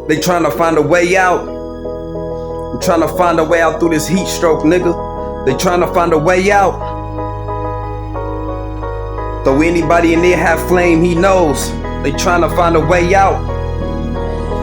They tryna find a way out. I'm tryna find a way out through this heat stroke, nigga. They tryna find a way out. Though anybody in there have flame, he knows. They tryna find a way out.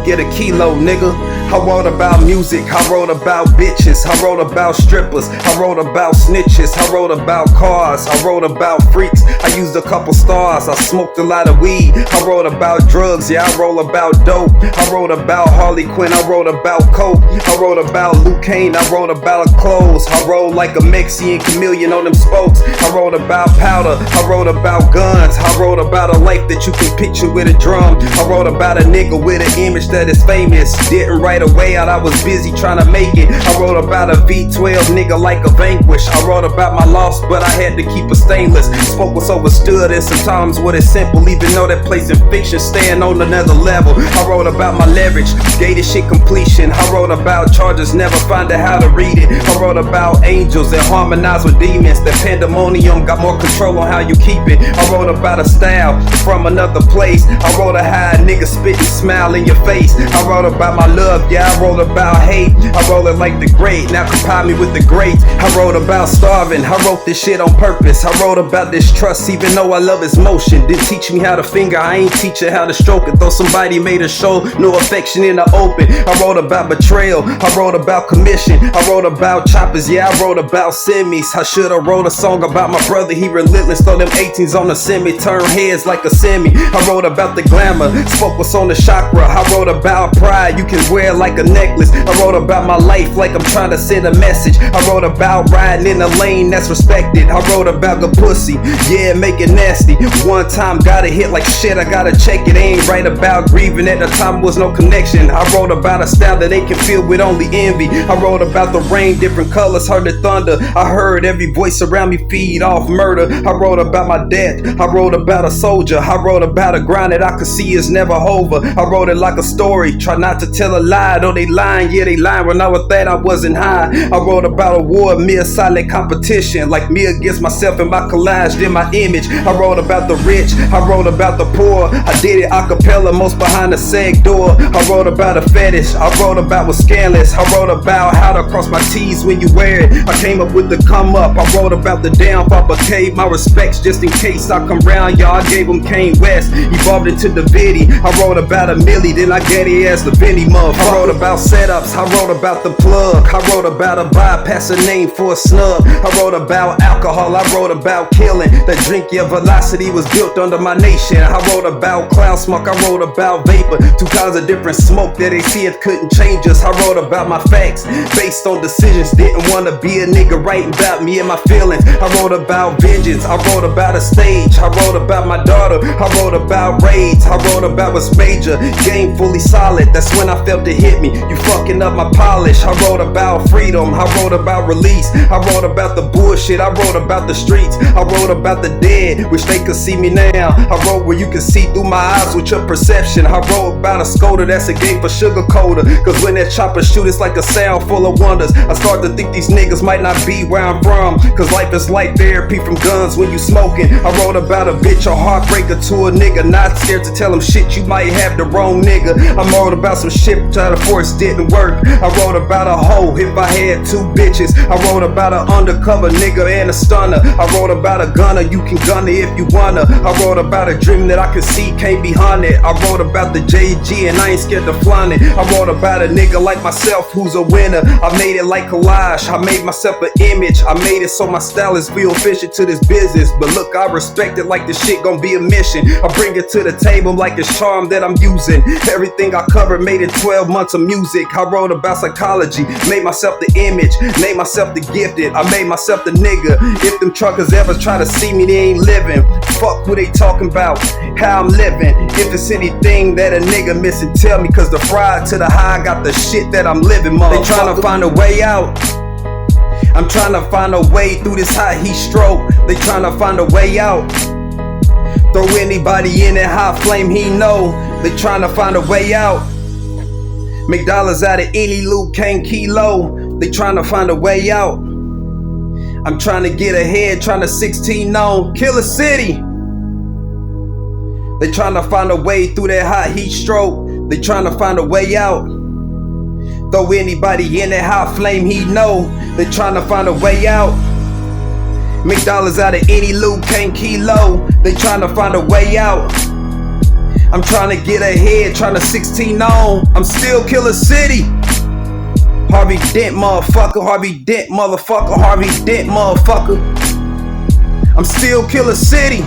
Get a kilo, nigga. I wrote about music, I wrote about bitches, I wrote about strippers, I wrote about snitches, I wrote about cars, I wrote about freaks, I used a couple stars, I smoked a lot of weed, I wrote about drugs, yeah, I wrote about dope, I wrote about Harley Quinn, I wrote about coke, I wrote about Luke Kane, I wrote about clothes, I rode like a Mexican chameleon on them spokes, I wrote about powder, I wrote about guns, I wrote about a life that you can picture with a drum, I wrote about a nigga with an image that is famous, didn't write a way out, I was busy trying to make it. I wrote about a V12 nigga like a vanquish. I wrote about my loss, but I had to keep it stainless. Spoke what's overstood and sometimes what is simple, even though that place in fiction staying on another level. I wrote about my leverage, gave this shit completion. I wrote about charges, never find out how to read it. I wrote about angels that harmonize with demons. That pandemonium got more control on how you keep it. I wrote about a style from another place. I wrote a how a nigga spit and smile in your face. I wrote about my love, yeah, I wrote about hate. I roll it like the great, now compile me with the greats. I wrote about starving, I wrote this shit on purpose. I wrote about distrust, even though I love his motion. Didn't teach me how to finger, I ain't teach her how to stroke it. Though somebody made a show, no affection in the open. I wrote about betrayal, I wrote about commission. I wrote about choppers, yeah, I wrote about semis. I should've wrote a song about my brother, he relentless. Throw them 18s on the semi, turn heads like a semi. I wrote about the glamour, spoke what's on the chakra. I wrote about pride, you can wear like a necklace. I wrote about my life like I'm trying to send a message. I wrote about riding in a lane that's respected. I wrote about good pussy, yeah, make it nasty. One time got a hit like shit, I gotta check it. Ain't right about grieving, at the time was no connection. I wrote about a style that they can feel with only envy. I wrote about the rain, different colors, heard the thunder. I heard every voice around me feed off murder. I wrote about my death, I wrote about a soldier. I wrote about a grind that I could see is never over. I wrote it like a story, try not to tell a lie. Though they lying, yeah, they lying. When I was that, I wasn't high. I wrote about a war, me a silent competition. Like me against myself and my collage, then my image. I wrote about the rich, I wrote about the poor. I did it a cappella, most behind the sag door. I wrote about a fetish, I wrote about what's scandalous. I wrote about how to cross my T's when you wear it. I came up with the come up, I wrote about the downfall, but gave my respects just in case I come round, y'all. I gave him KANE Wes, evolved into the Viddy. I wrote about a Millie, then I get it as the Vinny motherfucker. I wrote about setups, I wrote about the plug. I wrote about a bypass, a name for a snub. I wrote about alcohol, I wrote about killing. That drink, your velocity was built under my nation. I wrote about cloud smoke, I wrote about vapor. Two kinds of different smoke that they see it couldn't change us. I wrote about my facts, based on decisions. Didn't wanna be a nigga writing about me and my feelings. I wrote about vengeance, I wrote about a stage. I wrote about my daughter, I wrote about raids. I wrote about what's major, game fully solid. That's when I felt it hit me, you fucking up my polish. I wrote about freedom, I wrote about release. I wrote about the bullshit, I wrote about the streets. I wrote about the dead, wish they could see me now. I wrote where you can see through my eyes with your perception. I wrote about a Skoda, that's a gate for sugar coater. Cause when that chopper shoot, it's like a sound full of wonders. I start to think these niggas might not be where I'm from. Cause life is like therapy from guns when you smoking. I wrote about a bitch, a heartbreaker to a nigga. Not scared to tell him shit, you might have the wrong nigga. I wrote about some shit, try to force didn't work. I wrote about a hoe, if I had two bitches. I wrote about an undercover nigga and a stunner. I wrote about a gunner, you can gun it if you wanna. I wrote about a dream that I could see, can't be haunted. I wrote about the JG and I ain't scared to flaunt it. I wrote about a nigga like myself who's a winner. I made it like collage, I made myself an image. I made it so my style is real efficient to this business. But look, I respect it like this shit gon' be a mission. I bring it to the table like it's charm that I'm using. Everything I covered made it 12 months of music. I wrote about psychology, made myself the image, made myself the gifted. I made myself the nigga. If them truckers ever try to see me, they ain't living. Fuck who they talking about, how I'm living. If it's anything that a nigga missing, tell me. Cause the fried to the high got the shit that I'm living, motherfucker. They tryna find a way out, I'm tryna find a way through this high heat stroke. They tryna find a way out. Throw anybody in that hot flame, he know. They tryna find a way out. Make dollars out of any Luke Kane kilo. They tryna find a way out. I'm tryna get ahead, tryna 16 on Killer City. They tryna find a way through that hot heat stroke. They tryna find a way out. Throw anybody in that hot flame, he know. They tryna find a way out. Make dollars out of any loot, can't kilo. They tryna find a way out. I'm tryna get ahead, tryna 16 on. I'm still Killer City. Harvey Dent, motherfucker. Harvey Dent, motherfucker. Harvey Dent, motherfucker. I'm still Killer City.